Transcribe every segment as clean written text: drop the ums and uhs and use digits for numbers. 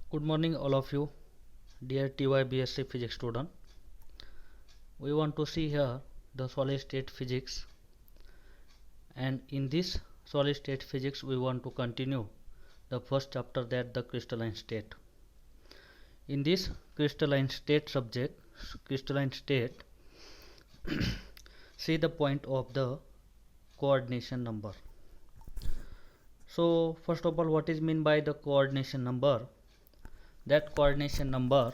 Good morning all of you, dear TyBsc physics student. We want to see here the solid state physics, and in this solid state physics we want to continue the first chapter, that the crystalline state. In this crystalline state subject, crystalline state, see the point of the coordination number. So first of all, what is meant by the coordination number? That coordination number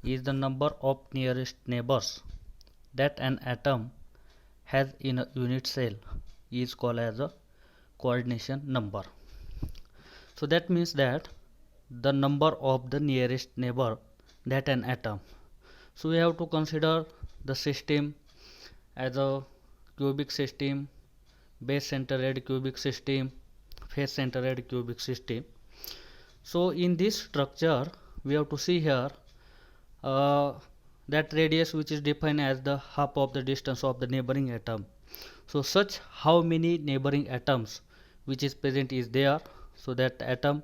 is the number of nearest neighbors that an atom has in a unit cell is called as a coordination number. So that means that the number of the nearest neighbor that an atom. So we have to consider the system as a cubic system, base-centered cubic system, face-centered cubic system. So in this structure we have to see here that radius which is defined as the half of the distance of the neighboring atom. So such how many neighboring atoms which is present is there, so that atom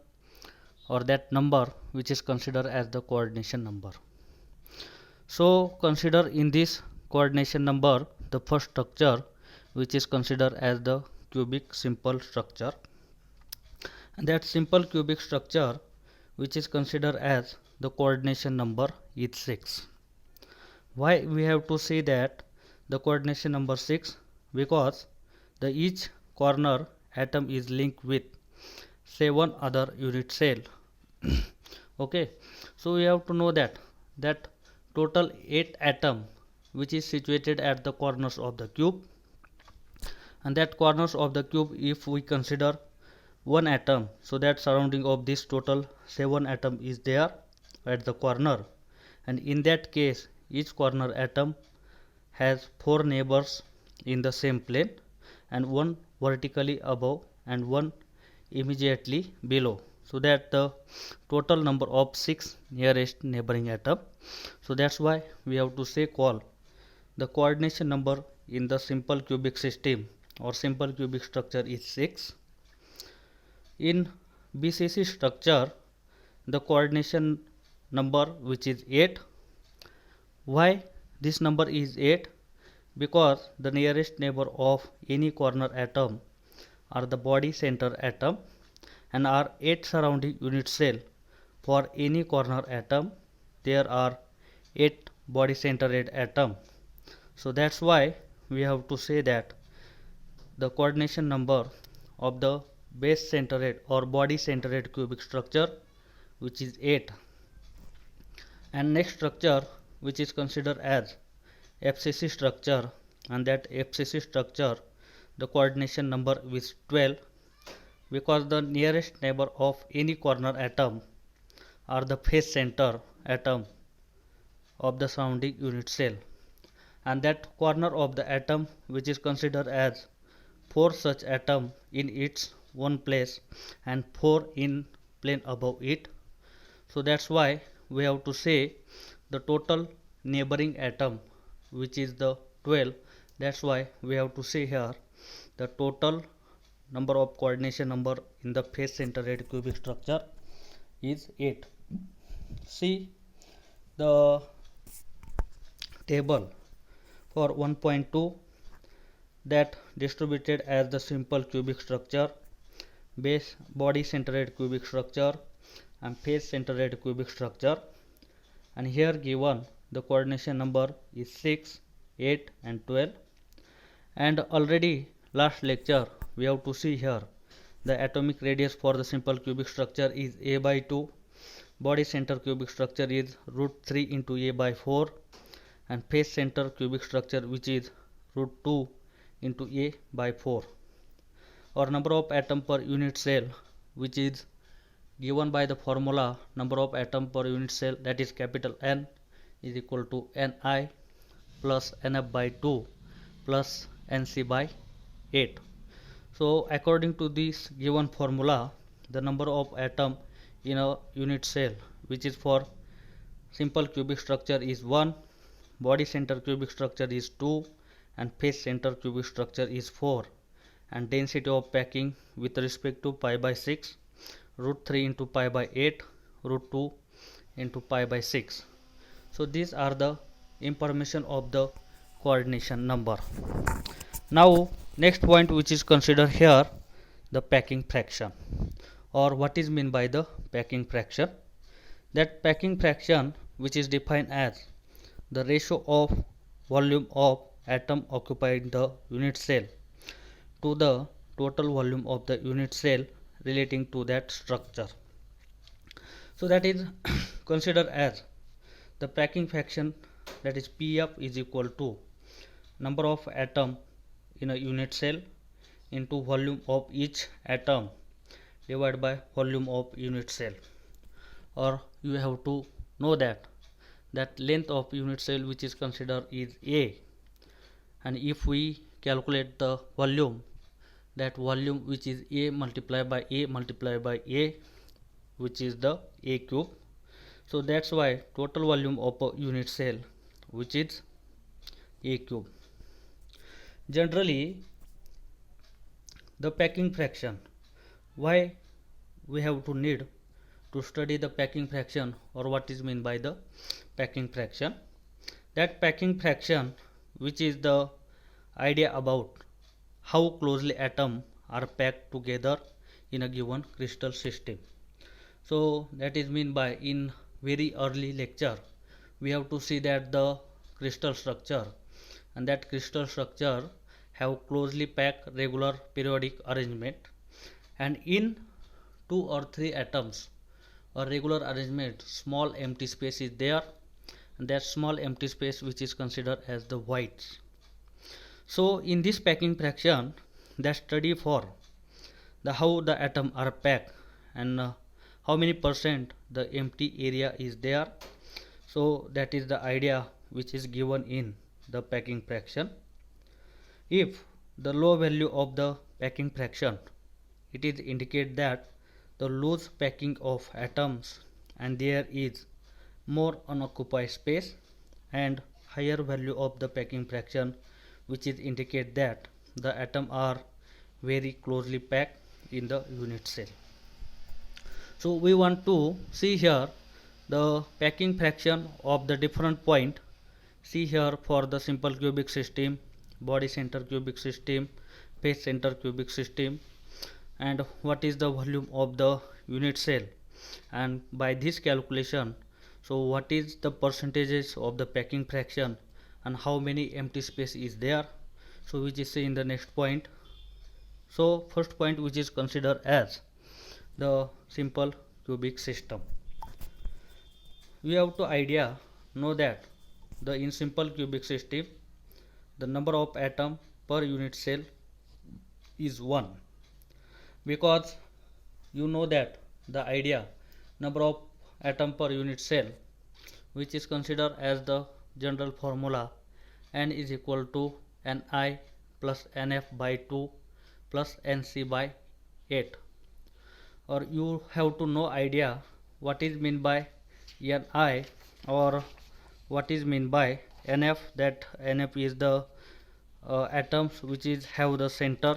or that number which is considered as the coordination number. So consider in this coordination number the first structure which is considered as the cubic simple structure, and that simple cubic structure which is considered as the coordination number is 6. Why we have to say that the coordination number 6? Because the each corner atom is linked with 7 other unit cell. Okay, so we have to know that total 8 atom which is situated at the corners of the cube, and that corners of the cube, if we consider one atom, so that surrounding of this total 7 atom is there at the corner, and in that case each corner atom has 4 neighbors in the same plane, and one vertically above and one immediately below, so that the total number of 6 nearest neighboring atom. So that's why we have to say call the coordination number in the simple cubic system or simple cubic structure is 6. In BCC structure the coordination number which is 8. Why this number is 8? Because the nearest neighbor of any corner atom are the body center atom, and are 8 surrounding unit cell. For any corner atom there are 8 body centered atom. So that's why we have to say that the coordination number of the base centered or body centered cubic structure which is 8. And next structure which is considered as FCC structure, and that FCC structure the coordination number is 12, because the nearest neighbor of any corner atom are the face center atom of the surrounding unit cell, and that corner of the atom which is considered as 4 such atom in its one place and 4 in plane above it. So that's why we have to say the total neighboring atom which is the 12. That's why we have to say here the total number of coordination number in the face centered cubic structure is 8. See the table for 1.2, that distributed as the simple cubic structure, base body centered cubic structure and face centered cubic structure, and here given the coordination number is 6, 8 and 12. And already last lecture we have to see here the atomic radius for the simple cubic structure is a by 2, body center cubic structure is root 3 into a by 4, and face center cubic structure which is root 2 into a by 4. Or number of atom per unit cell which is given by the formula number of atom per unit cell, that is capital N is equal to Ni plus Nf by 2 plus Nc by 8. So according to this given formula, the number of atom in a unit cell which is for simple cubic structure is 1, body center cubic structure is 2, and face center cubic structure is 4, and density of packing with respect to pi by 6 root 3 into pi by 8 root 2 into pi by 6. So these are the information of the coordination number. Now next point which is considered here, the packing fraction, or what is meant by the packing fraction. That packing fraction which is defined as the ratio of volume of atom occupying the unit cell to the total volume of the unit cell relating to that structure. So that is considered as the packing fraction, that is PF is equal to number of atom in a unit cell into volume of each atom divided by volume of unit cell. Or you have to know that length of unit cell which is considered is A, and if we calculate the volume, that volume which is A multiplied by A multiplied by A, which is the A cube. So that's why total volume of a unit cell which is A cube. Generally the packing fraction, why we have to need to study the packing fraction, or what is meant by the packing fraction. That packing fraction which is the idea about how closely atoms are packed together in a given crystal system. So that is meant by, in very early lecture we have to see that the crystal structure, and that crystal structure have closely packed regular periodic arrangement, and in 2 or 3 atoms or regular arrangement small empty space is there, and that small empty space which is considered as the voids. So in this packing fraction, the study for the how the atom are packed and how many percent the empty area is there. So that is the idea which is given in the packing fraction. If the low value of the packing fraction, it is indicate that the loose packing of atoms and there is more unoccupied space, and higher value of the packing fraction which is indicate that the atom are very closely packed in the unit cell. So we want to see here the packing fraction of the different point. See here for the simple cubic system, body center cubic system, face center cubic system, and what is the volume of the unit cell, and by this calculation, so what is the percentages of the packing fraction and how many empty space is there. So which is say in the next point. So first point which is considered as the simple cubic system, we have to idea know that the in simple cubic system the number of atom per unit cell is 1, because you know that the idea number of atom per unit cell which is considered as the general formula, n is equal to ni plus nf by 2 plus nc by 8. Or you have to know idea what is meant by ni or what is meant by nf, that nf is the atoms which is have the center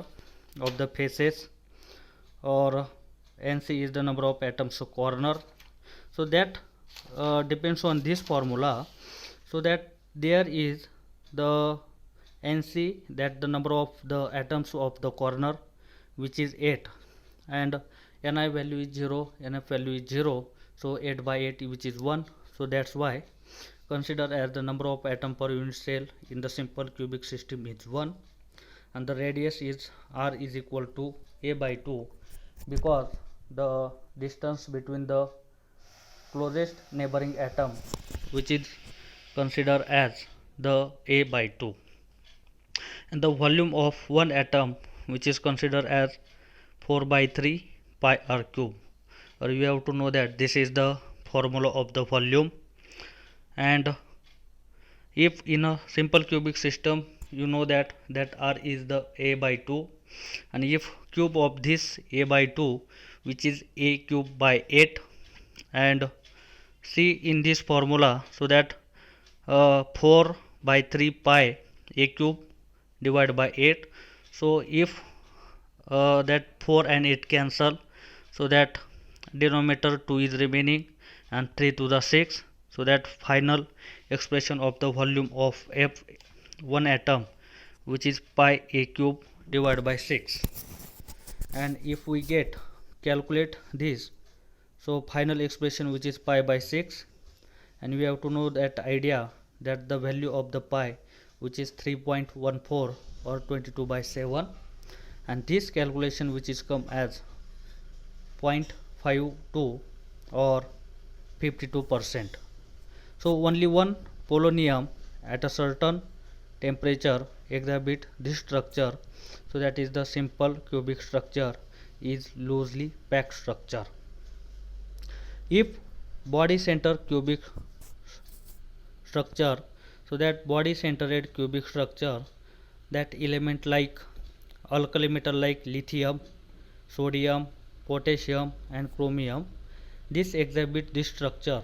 of the faces, or nc is the number of atoms of corner. So that depends on this formula, so that there is the nc, that the number of the atoms of the corner which is 8, and ni value is 0, nf value is 0, so 8 by 8 which is 1. So that's why consider as the number of atom per unit cell in the simple cubic system is 1, and the radius is r is equal to a by 2, because the distance between the closest neighboring atom which is considered as the a by 2, and the volume of one atom which is considered as 4 by 3 pi r cube. Or you have to know that this is the formula of the volume, and if in a simple cubic system you know that r is the a by 2, and if cube of this a by 2 which is a cube by 8, and see in this formula, so that 4 by 3 pi a cube divided by 8. So if that 4 and 8 cancel, so that denominator 2 is remaining, and 3 to the 6. So that final expression of the volume of F1 atom, which is pi a cube divided by 6. And if we calculate this, so final expression which is pi by 6, and we have to know that idea that the value of the pi which is 3.14 or 22 by 7, and this calculation which is come as 0.52 or 52%. So only one polonium at a certain temperature exhibit this structure, so that is the simple cubic structure is loosely packed structure. If body center cubic structure, so that body centered cubic structure, that element like alkali metal like lithium, sodium, potassium and chromium, this exhibit this structure.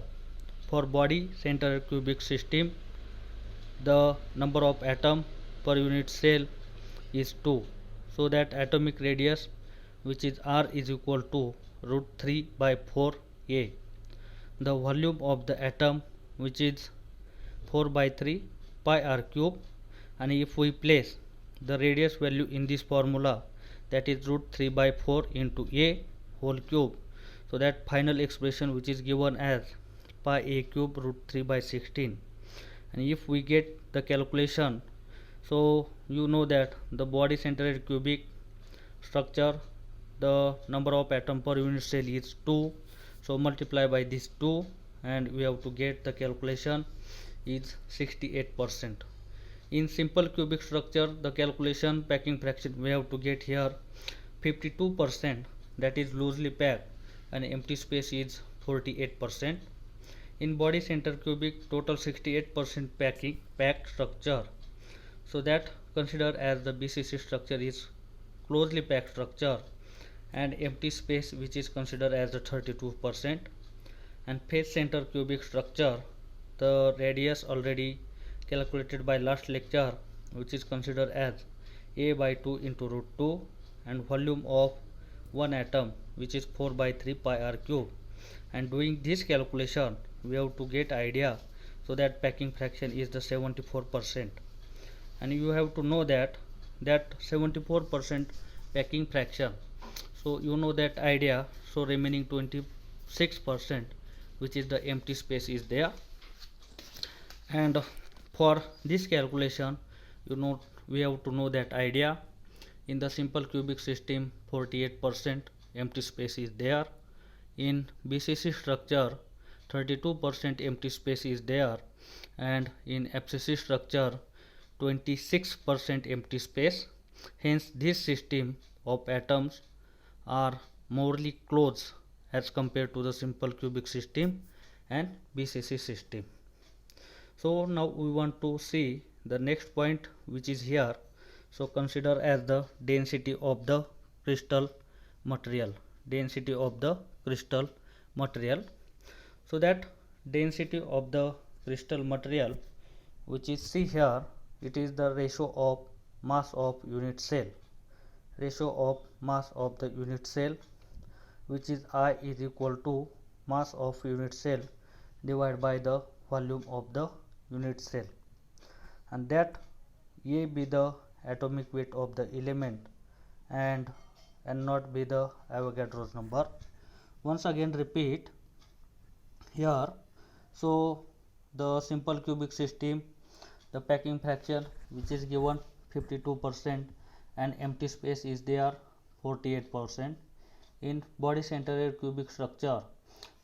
For body centered cubic system, the number of atom per unit cell is 2, so that atomic radius which is r is equal to root 3 by 4 a. The volume of the atom which is 4 by 3 pi r cube, and if we place the radius value in this formula, that is root 3 by 4 into a whole cube, so that final expression which is given as pi a cube root 3 by 16. And if we get the calculation, so you know that the body centered cubic structure, the number of atom per unit cell is 2, so multiply by this 2 and we have to get the calculation is 68%. In simple cubic structure, the calculation packing fraction we have to get here 52%, that is loosely packed, and empty space is 48%. In body center cubic, total 68% packed structure, so that consider as the BCC structure is closely packed structure, and empty space which is considered as the 32%. And face center cubic structure, the radius already calculated by last lecture, which is considered as a by 2 into root 2, and volume of one atom which is 4 by 3 pi r cube. And doing this calculation we have to get idea, so that packing fraction is the 74%. And you have to know that 74% packing fraction, so you know that idea, so remaining 26% which is the empty space is there. And for this calculation, you know, we have to know that idea, in the simple cubic system 48% empty space is there, in BCC structure 32% empty space is there, and in FCC structure 26% empty space. Hence this system of atoms are morely close as compared to the simple cubic system and BCC system. So now we want to see the next point which is here. So consider as the density of the crystal material, density of the crystal material. So that density of the crystal material which is see here, it is the ratio of mass of unit cell, ratio of mass of the unit cell, which is I is equal to mass of unit cell divided by the volume of the unit cell, and that A be the atomic weight of the element and not be the Avogadro's number. Once again repeat here. So the simple cubic system, the packing fraction which is given 52% and empty space is there 48%. In body centered cubic structure,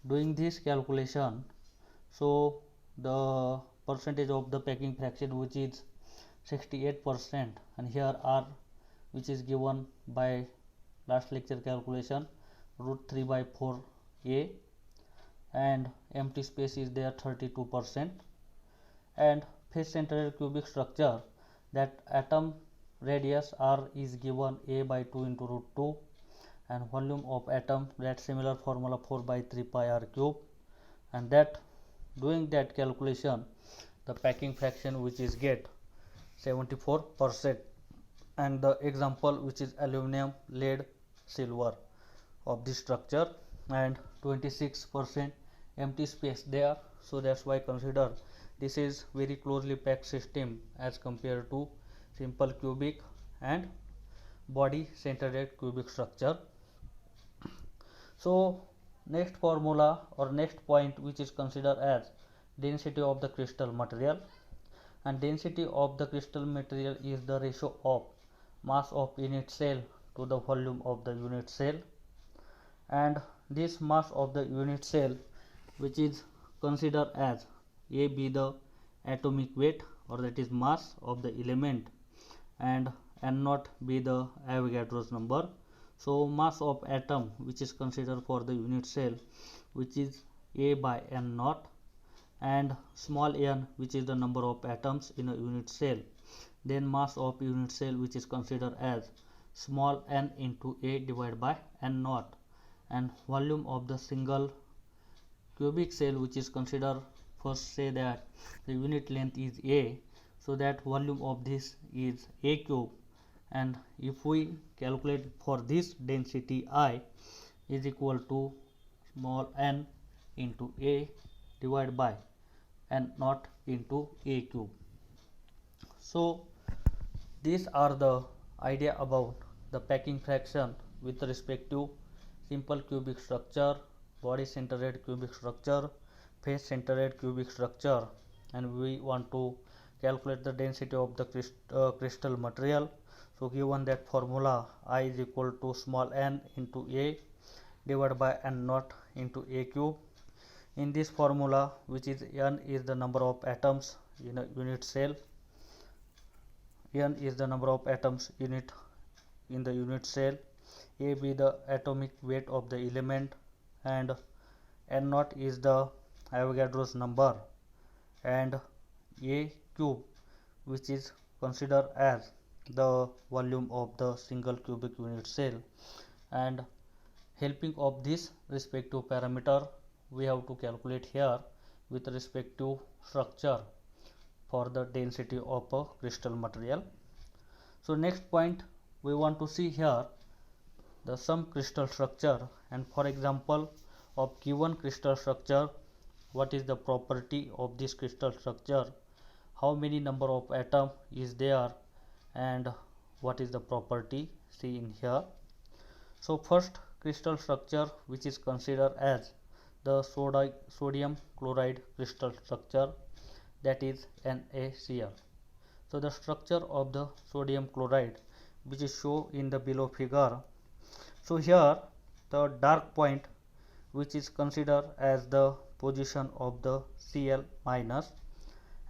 doing this calculation, so the percentage of the packing fraction which is 68%, and here R which is given by last lecture calculation root 3 by 4 a, and empty space is there 32%. And face centered cubic structure, that atom radius r is given a by 2 into root 2, and volume of atom, that similar formula 4 by 3 pi r cube, and that doing that calculation the packing fraction which is get 74%. And the example which is aluminum, lead, silver of this structure, and 26% empty space there, so that's why consider this is very closely packed system as compared to simple cubic and body centered cubic structure. So next formula or next point which is considered as density of the crystal material, and density of the crystal material is the ratio of mass of unit cell to the volume of the unit cell, and this mass of the unit cell which is considered as A be the atomic weight or that is mass of the element, and N naught be the Avogadro's number. So mass of atom which is considered for the unit cell which is A by N naught, and small n which is the number of atoms in a unit cell, then mass of unit cell which is considered as small n into A divided by N naught, and volume of the single cubic cell which is considered, first say that the unit length is A, so that volume of this is A cube, and if we calculate for this density I is equal to small n into A divided by N naught into A cube. So these are the idea about the packing fraction with respect to simple cubic structure, body centered cubic structure, face centered cubic structure, and we want to calculate the density of the crystal material. So given that formula I is equal to small n into A divided by N naught into A cube. In this formula, which is n is the number of atoms in a unit cell, n is the number of atoms in the unit cell, A be the atomic weight of the element, and N naught is the Avogadro's number, and A cube which is considered as the volume of the single cubic unit cell, and helping of this respective parameter we have to calculate here with respect to structure for the density of a crystal material. So next point we want to see here the some crystal structure, and for example of given crystal structure, what is the property of this crystal structure, how many number of atom is there, and what is the property, see in here. So first crystal structure which is considered as the sodium chloride crystal structure, that is NaCl. So the structure of the sodium chloride which is shown in the below figure. So here the dark point which is considered as the position of the Cl minus,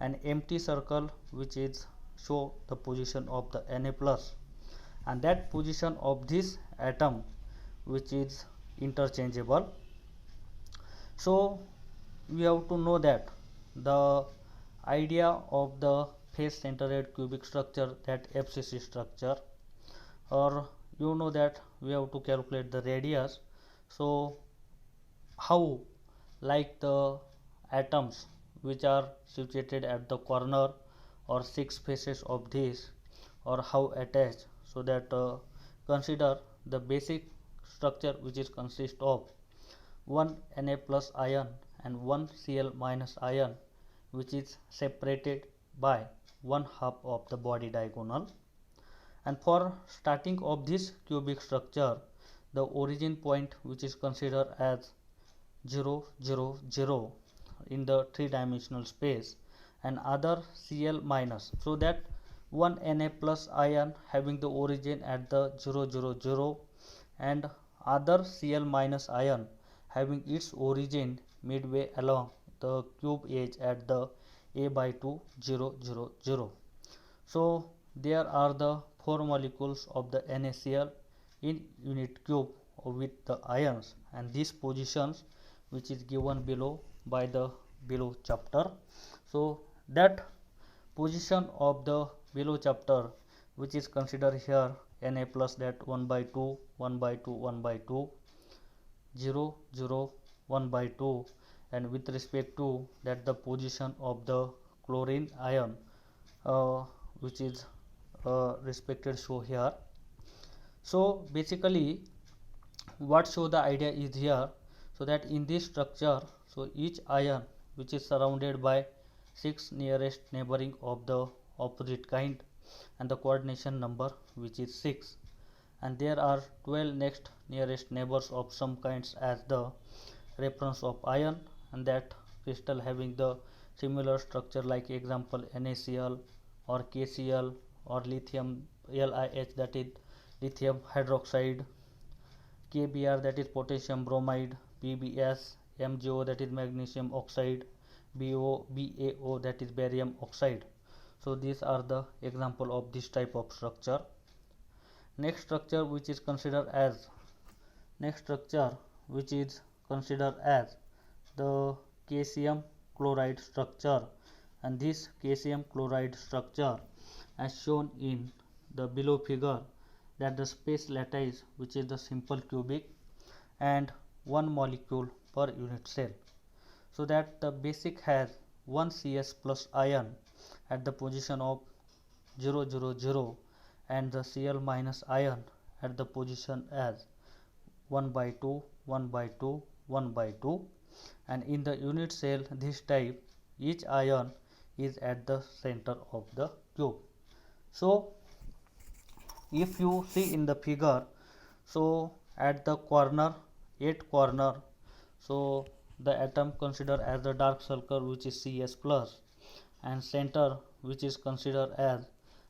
an empty circle which is show the position of the Na plus, and that position of this atom which is interchangeable. So we have to know that the idea of the face centered cubic structure, that FCC structure, or you know that we have to calculate the radius. So how, like the atoms which are situated at the corner or 6 faces of this, or how attached, so that consider the basic structure which is consist of one Na plus ion and one Cl minus ion which is separated by 1/2 of the body diagonal. And for starting of this cubic structure, the origin point which is considered as 0 0 0 in the 3-dimensional space, and other Cl minus, so that one Na plus ion having the origin at the 0 0 0 and other Cl minus ion having its origin midway along the cube edge at the A by 2 0 0 0. So there are the 4 molecules of the NaCl in unit cube with the ions, and these positions which is given below by the below chapter. So that position of the below chapter which is considered here Na plus, that 1 by 2 1 by 2 1 by 2 0 0 1 by 2, and with respect to that the position of the chlorine ion which is respected show here. So basically what show the idea is here, so that in this structure, So each ion which is surrounded by 6 nearest neighboring of the opposite kind and the coordination number which is 6, and there are 12 next nearest neighbors of some kinds as the reference of ion, and that crystal having the similar structure like example NaCl or KCl or lithium LiH, that is lithium hydroxide, KBr, that is potassium bromide, PbS, MgO, that is magnesium oxide, BaO, that is barium oxide. So these are the example of this type of structure. Next structure which is considered as the calcium chloride structure, and this calcium chloride structure as shown in the below figure, that the space lattice which is the simple cubic and one molecule per unit cell, so that the basic has one CS plus ion at the position of 000 and the Cl minus ion at the position as 1/2, 1/2, 1/2, and in the unit cell this type each ion is at the center of the cube. So if you see in the figure, so at the corner, 8 corner, so the atom considered as the dark circle which is Cs plus, and center which is considered as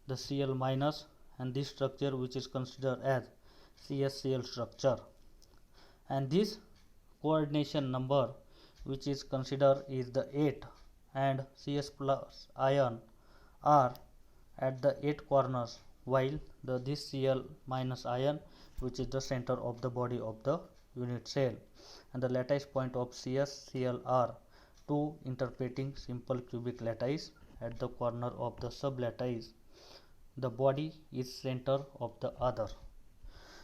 the Cl minus, and this structure which is considered as CsCl structure, and this coordination number which is considered is the 8, and Cs plus ion are at the 8 corners, while this Cl minus ion which is the center of the body of the unit cell, and the lattice point of Cs Cl are 2 interpreting simple cubic lattice at the corner of the sublattice. The body is center of the other.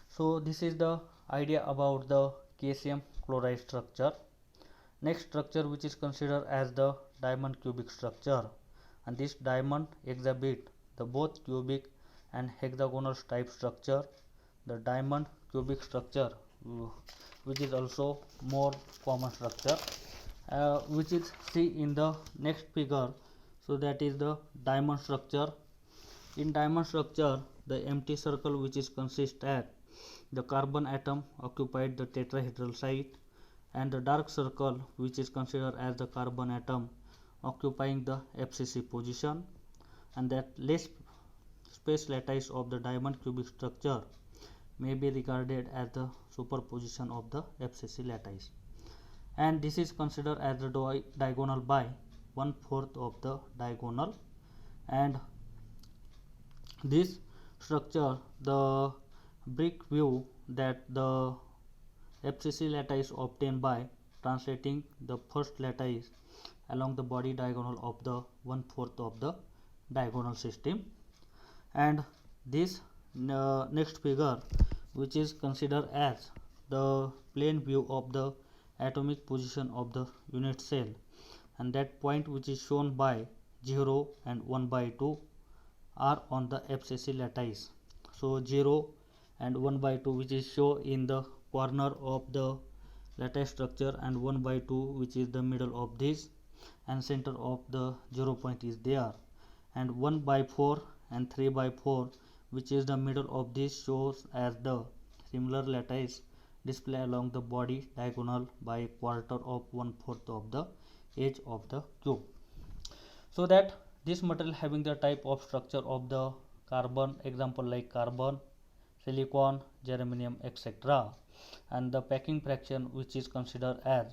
So this is the idea about the calcium chloride structure. Next structure which is considered as the diamond cubic structure, and this diamond exhibit the both cubic and hexagonal type structure. The diamond cubic structure which is also more common structure, which is see in the next figure. So that is the diamond structure. In diamond structure, the empty circle which is consist at the carbon atom occupied the tetrahedral site, and the dark circle which is considered as the carbon atom occupying the FCC position, and that less space lattice of the diamond cubic structure may be regarded as the superposition of the FCC lattice, and this is considered as the diagonal by 1/4 of the diagonal. And this structure, the brick view, that the FCC lattice obtained by translating the first lattice along the body diagonal of the 1/4 of the diagonal system. And this next figure which is considered as the plane view of the atomic position of the unit cell, and that point which is shown by 0 and 1/2 are on the FCC lattice. So 0 and 1/2 which is shown in the corner of the lattice structure, and 1/2 which is the middle of this, and center of the 0 point is there, and 1/4 and 3/4 which is the middle of this shows as the similar lattice display along the body diagonal by a quarter of 1/4 of the edge of the cube. So that this material having the type of structure of the carbon, example like carbon, silicon, germanium, etc., and the packing fraction which is considered as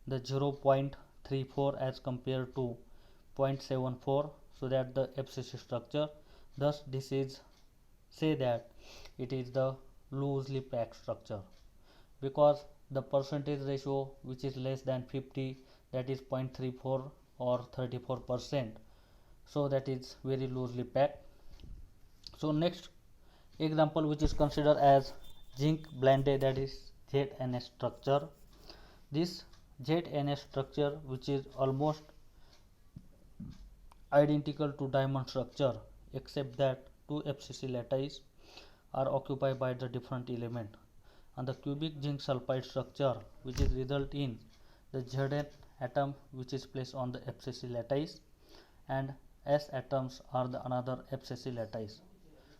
the 0.34 as compared to 0.74, so that the FCC structure. Thus this is say that it is the loosely packed structure, because the percentage ratio which is less than 50, that is 0.34 or 34%, so that is very loosely packed. So next example which is considered as zinc blende, that is ZNS structure. This ZNS structure which is almost identical to diamond structure, except that two FCC lattice are occupied by the different element, and the cubic zinc sulfide structure which is result in the Zn atom which is placed on the FCC lattice, and S atoms are the another FCC lattice.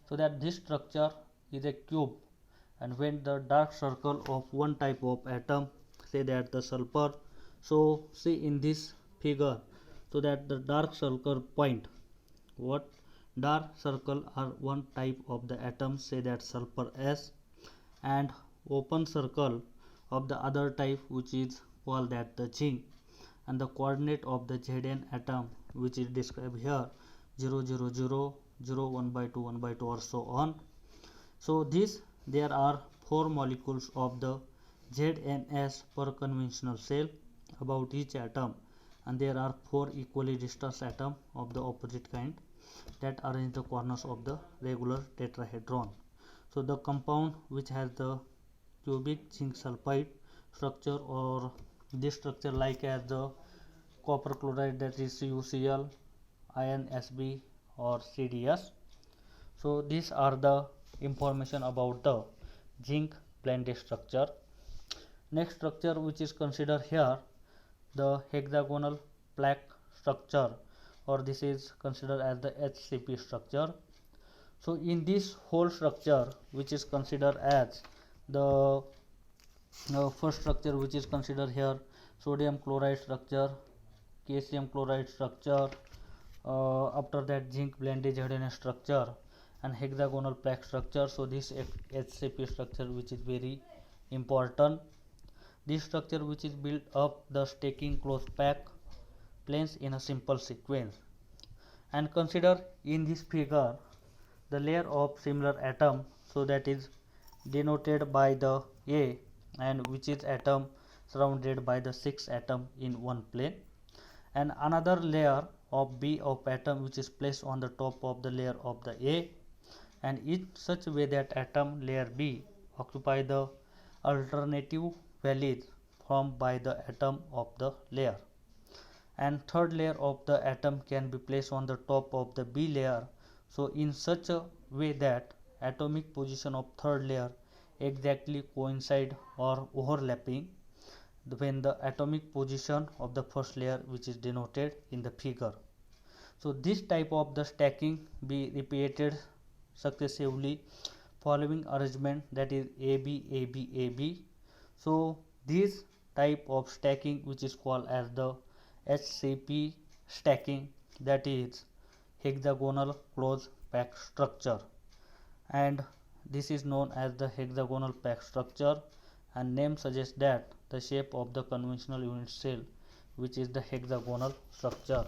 So that this structure is a cube, and when the dark circle of one type of atom, say that the sulfur, so see in this figure, so that the dark circle point, what dark circle are one type of the atom, say that sulfur S, and open circle of the other type which is called that the zinc, and the coordinate of the Zn atom which is described here 0 0 0 0 1 by 2 1 by 2 or so on. So this there are 4 molecules of the ZnS per conventional shell about each atom, and there are 4 equally distant atoms of the opposite kind that arrange the corners of the regular tetrahedron. So the compound which has the cubic zinc sulfide structure, or this structure like as the copper chloride, that is CuCl, iron Sb or CdS. So these are the information about the zinc blended structure. Next structure which is considered here, the hexagonal plaque structure, or this is considered as the HCP structure. So in this whole structure which is considered as the first structure which is considered here, sodium chloride structure, calcium chloride structure, after that zinc blended ZnS structure, and hexagonal plaque structure. So this HCP structure which is very important. This structure which is built up the stacking close pack planes in a simple sequence. And consider in this figure the layer of similar atom, so that is denoted by the A, and which is atom surrounded by the 6 atom in one plane, and another layer of B of atom which is placed on the top of the layer of the A, and in such a way that atom layer B occupy the alternative values formed by the atom of the layer, and third layer of the atom can be placed on the top of the B layer, so in such a way that atomic position of third layer exactly coincide or overlapping when the atomic position of the first layer which is denoted in the figure. So this type of the stacking be repeated successively following arrangement, that is AB AB AB. So this type of stacking which is called as the HCP stacking, that is hexagonal close pack structure, and this is known as the hexagonal pack structure, and name suggests that the shape of the conventional unit cell which is the hexagonal structure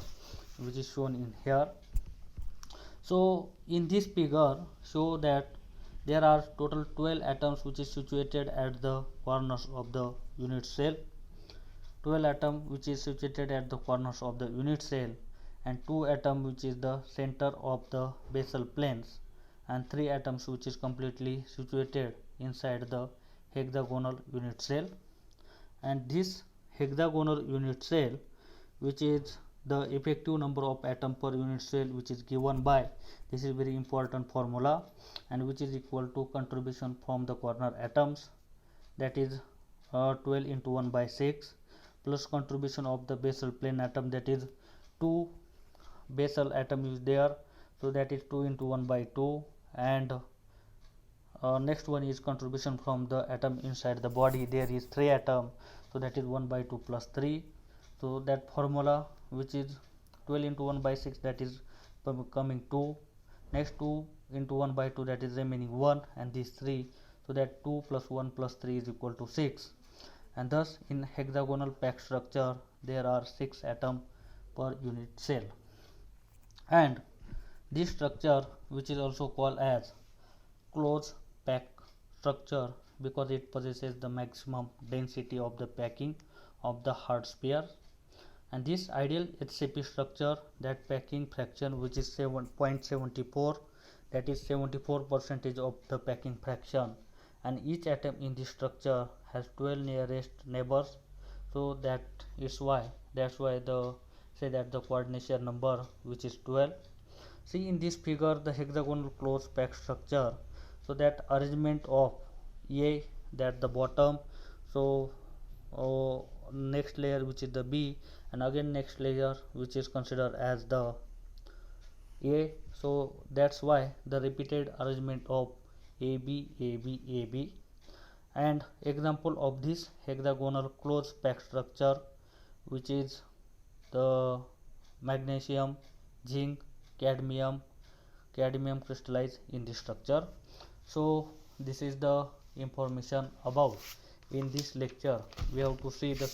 which is shown in here. So in this figure show that there are total 12 atoms which is situated at the corners of the unit cell, 12 atom which is situated at the corners of the unit cell, and 2 atom which is the center of the basal planes, and 3 atoms which is completely situated inside the hexagonal unit cell. And this hexagonal unit cell which is the effective number of atom per unit cell which is given by, this is very important formula, and which is equal to contribution from the corner atoms, that is 12 into 1 by 6, plus contribution of the basal plane atom, that is 2 basal atom is there, so that is 2 into 1 by 2, and next one is contribution from the atom inside the body, there is 3 atom, so that is 1 by 2 plus 3. So that formula which is 12 into 1 by 6, that is coming 2, next 2 into 1 by 2, that is remaining 1, and these 3, so that 2 plus 1 plus 3 is equal to 6, and thus in hexagonal pack structure there are 6 atom per unit cell. And this structure which is also called as close pack structure because it possesses the maximum density of the packing of the hard sphere, and this ideal HCP structure, that packing fraction which is 7.74, that is 74% of the packing fraction, and each atom in this structure has 12 nearest neighbors, so that's why the say that the coordination number which is 12. See in this figure the hexagonal close pack structure, so that arrangement of A, that the bottom, so next layer which is the B, and again next layer which is considered as the A. So that's why the repeated arrangement of AB, AB, AB. And example of this hexagonal closed packed structure, which is the magnesium, zinc, cadmium crystallized in this structure. So this is the information about. In this lecture we have to see the